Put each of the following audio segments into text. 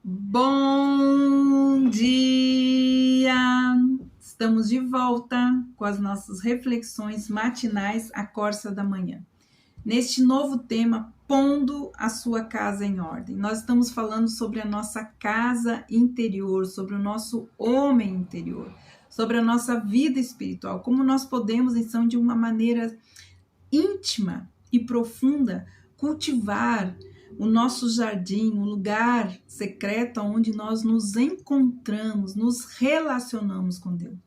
Bom dia! Estamos de volta com as nossas reflexões matinais à Corsa da Manhã. Neste novo tema, pondo a sua casa em ordem. Nós estamos falando sobre a nossa casa interior, sobre o nosso homem interior, sobre a nossa vida espiritual, como nós podemos, então, de uma maneira íntima e profunda, cultivar o nosso jardim, um lugar secreto onde nós nos encontramos, nos relacionamos com Deus.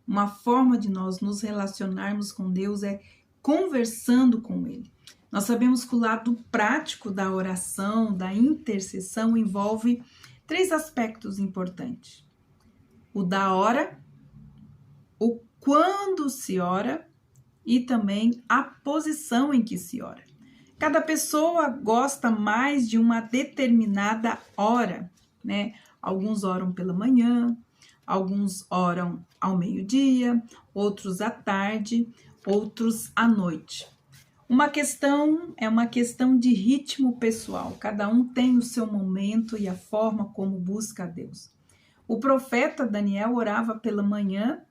Uma forma de nós nos relacionarmos com Deus é conversando com Ele. Nós sabemos que o lado prático da oração, da intercessão, envolve 3 aspectos importantes: o da hora, o quando se ora e também a posição em que se ora. Cada pessoa gosta mais de uma determinada hora, né? Alguns oram pela manhã, alguns oram ao meio-dia, outros à tarde, outros à noite. É uma questão de ritmo pessoal. Cada um tem o seu momento e a forma como busca a Deus. O profeta Daniel orava pela manhã,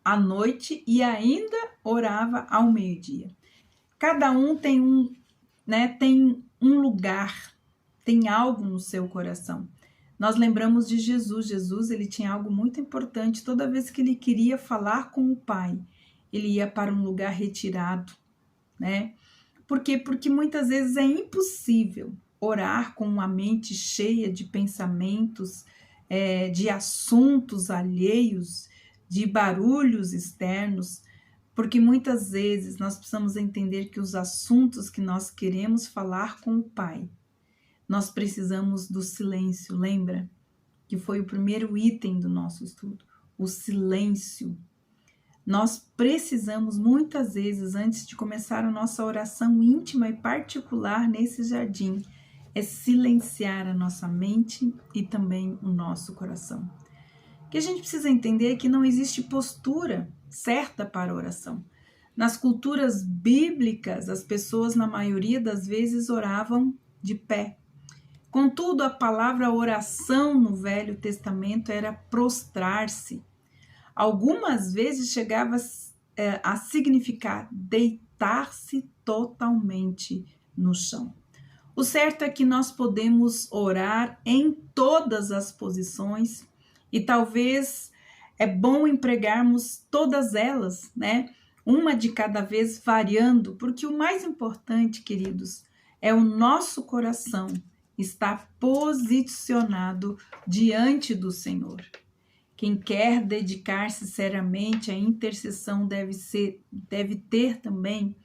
à noite e ainda orava ao meio-dia. Cada um tem um lugar, tem algo no seu coração. Nós lembramos de Jesus. Jesus, ele tinha algo muito importante. Toda vez que ele queria falar com o Pai, ele ia para um lugar retirado, né? Por quê? Porque muitas vezes é impossível orar com uma mente cheia de pensamentos, de assuntos alheios, de barulhos externos, porque muitas vezes nós precisamos entender que os assuntos que nós queremos falar com o Pai, nós precisamos do silêncio. Lembra que foi o primeiro item do nosso estudo? O silêncio. Nós precisamos muitas vezes, antes de começar a nossa oração íntima e particular nesse jardim, é silenciar a nossa mente e também o nosso coração. O que a gente precisa entender é que não existe postura certa para a oração. Nas culturas bíblicas, as pessoas, na maioria das vezes, oravam de pé. Contudo, a palavra oração no Velho Testamento era prostrar-se. Algumas vezes chegava a significar deitar-se totalmente no chão. O certo é que nós podemos orar em todas as posições, e talvez é bom empregarmos todas elas, né? Uma de cada vez, variando, porque o mais importante, queridos, é o nosso coração estar posicionado diante do Senhor. Quem quer dedicar-se seriamente à intercessão deve ter também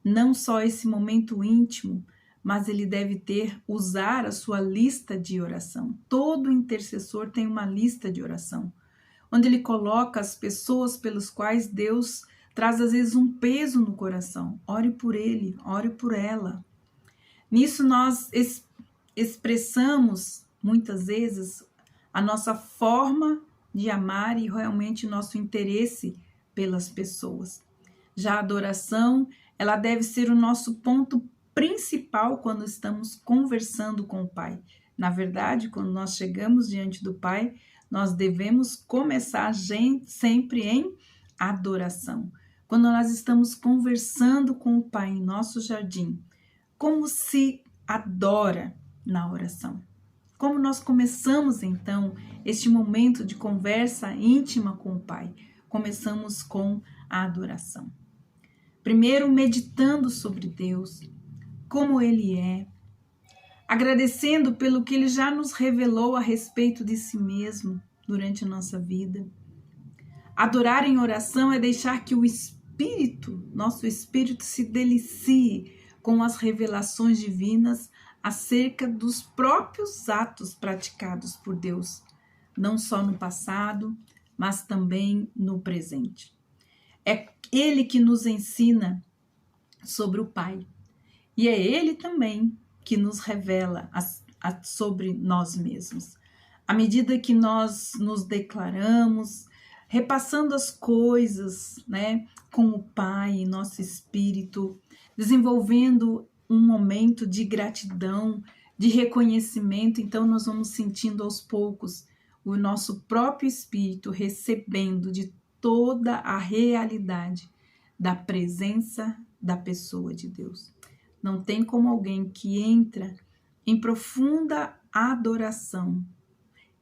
não só esse momento íntimo, mas ele deve usar a sua lista de oração. Todo intercessor tem uma lista de oração, onde ele coloca as pessoas pelas quais Deus traz às vezes um peso no coração. Ore por ele, ore por ela. Nisso nós expressamos muitas vezes a nossa forma de amar e realmente o nosso interesse pelas pessoas. Já a adoração, ela deve ser o nosso ponto principal quando estamos conversando com o Pai. Na verdade, quando nós chegamos diante do Pai, nós devemos começar sempre em adoração. Quando nós estamos conversando com o Pai em nosso jardim, como se adora na oração? Como nós começamos então este momento de conversa íntima com o Pai? Começamos com a adoração. Primeiro, meditando sobre Deus, como Ele é, agradecendo pelo que Ele já nos revelou a respeito de si mesmo durante a nossa vida. Adorar em oração é deixar que o nosso espírito se delicie com as revelações divinas acerca dos próprios atos praticados por Deus, não só no passado, mas também no presente. É Ele que nos ensina sobre o Pai. E é Ele também que nos revela sobre nós mesmos. À medida que nós nos declaramos, repassando as coisas, né, com o Pai em nosso espírito, desenvolvendo um momento de gratidão, de reconhecimento, então nós vamos sentindo aos poucos o nosso próprio espírito recebendo de toda a realidade da presença da pessoa de Deus. Não tem como alguém que entra em profunda adoração,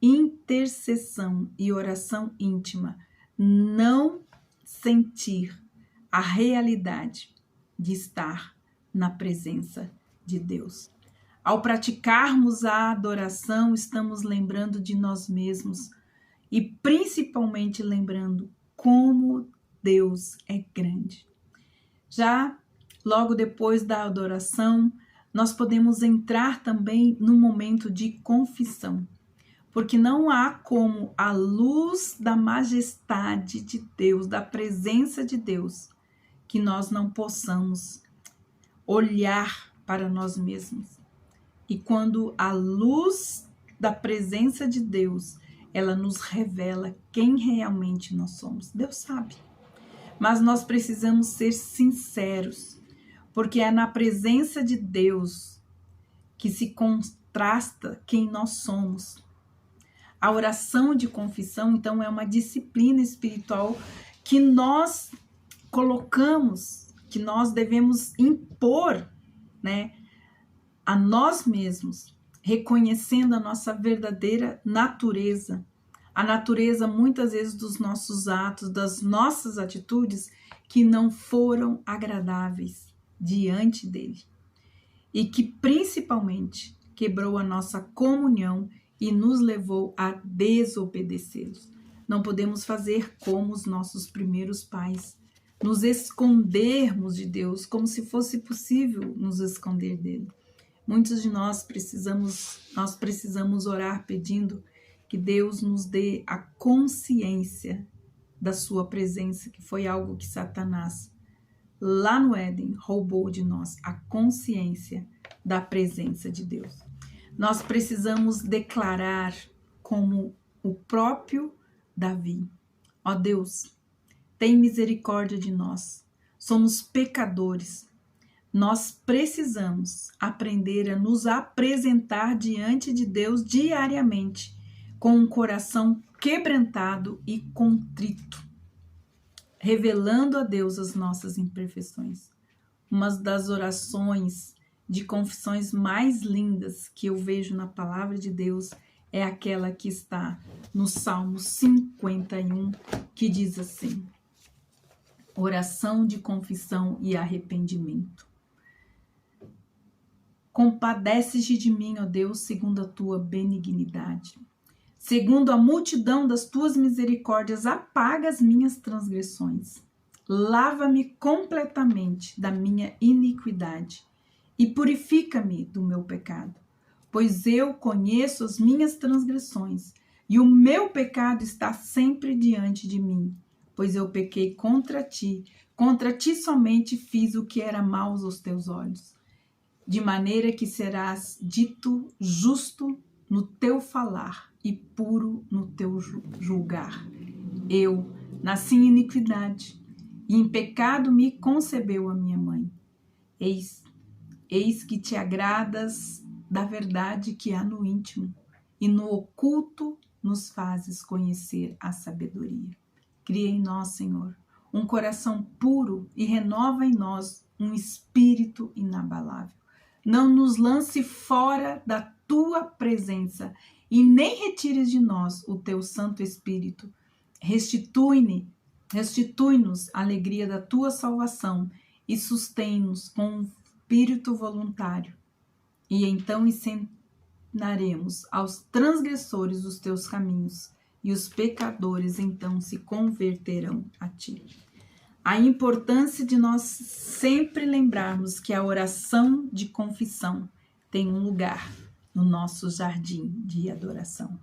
intercessão e oração íntima não sentir a realidade de estar na presença de Deus. Ao praticarmos a adoração, estamos lembrando de nós mesmos e principalmente lembrando como Deus é grande. Já logo depois da adoração, nós podemos entrar também no momento de confissão, porque não há como a luz da majestade de Deus, da presença de Deus, que nós não possamos olhar para nós mesmos. E quando a luz da presença de Deus, ela nos revela quem realmente nós somos. Deus sabe. Mas nós precisamos ser sinceros, porque é na presença de Deus que se contrasta quem nós somos. A oração de confissão, então, é uma disciplina espiritual que nós colocamos, que nós devemos impor, né, a nós mesmos, reconhecendo a nossa verdadeira natureza, a natureza muitas vezes dos nossos atos, das nossas atitudes que não foram agradáveis diante dele e que principalmente quebrou a nossa comunhão e nos levou a desobedecê-los. Não podemos fazer como os nossos primeiros pais, nos escondermos de Deus, como se fosse possível nos esconder dele. Muitos de nós precisamos orar pedindo que Deus nos dê a consciência da sua presença, que foi algo que Satanás, lá no Éden, roubou de nós, a consciência da presença de Deus. Nós precisamos declarar como o próprio Davi: ó Deus, tem misericórdia de nós, somos pecadores. Nós precisamos aprender a nos apresentar diante de Deus diariamente, com um coração quebrantado e contrito, revelando a Deus as nossas imperfeições. Uma das orações de confissões mais lindas que eu vejo na palavra de Deus é aquela que está no Salmo 51, que diz assim: oração de confissão e arrependimento. Compadece-te de mim, ó Deus, segundo a tua benignidade. Segundo a multidão das tuas misericórdias, apaga as minhas transgressões. Lava-me completamente da minha iniquidade e purifica-me do meu pecado. Pois eu conheço as minhas transgressões e o meu pecado está sempre diante de mim. Pois eu pequei contra ti somente fiz o que era mau aos teus olhos. De maneira que serás dito justo no teu falar e puro no teu julgar. Eu nasci em iniquidade, e em pecado me concebeu a minha mãe. Eis que te agradas da verdade que há no íntimo, e no oculto nos fazes conhecer a sabedoria. Cria em nós, Senhor, um coração puro e renova em nós um espírito inabalável. Não nos lance fora da tua presença e nem retires de nós o teu Santo Espírito. Restitui-nos a alegria da tua salvação e sustém-nos com um espírito voluntário. E então ensinaremos aos transgressores os teus caminhos e os pecadores então se converterão a ti. A importância de nós sempre lembrarmos que a oração de confissão tem um lugar no nosso jardim de adoração.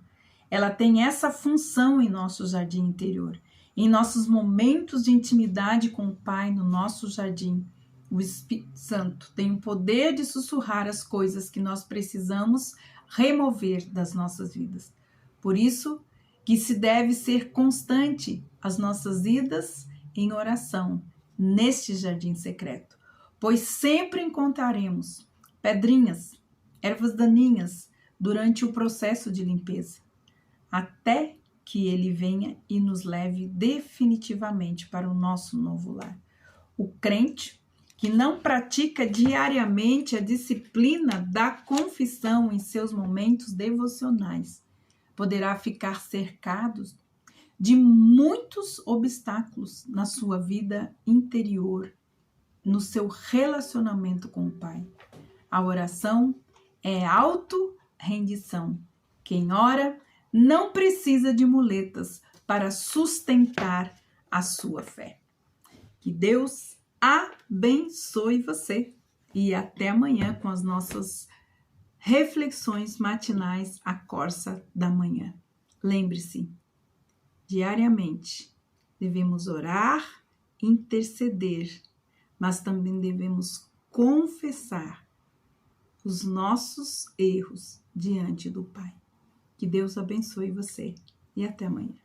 Ela tem essa função em nosso jardim interior. Em nossos momentos de intimidade com o Pai, no nosso jardim, o Espírito Santo tem o poder de sussurrar as coisas que nós precisamos remover das nossas vidas. Por isso que se deve ser constante as nossas idas em oração neste jardim secreto, pois sempre encontraremos pedrinhas, ervas daninhas durante o processo de limpeza, até que ele venha e nos leve definitivamente para o nosso novo lar. O crente que não pratica diariamente a disciplina da confissão em seus momentos devocionais poderá ficar cercado de muitos obstáculos na sua vida interior, no seu relacionamento com o Pai. A oração é auto-rendição. Quem ora não precisa de muletas para sustentar a sua fé. Que Deus abençoe você e até amanhã com as nossas reflexões matinais à Corsa da Manhã. Lembre-se, diariamente devemos orar, interceder, mas também devemos confessar os nossos erros diante do Pai. Que Deus abençoe você e até amanhã.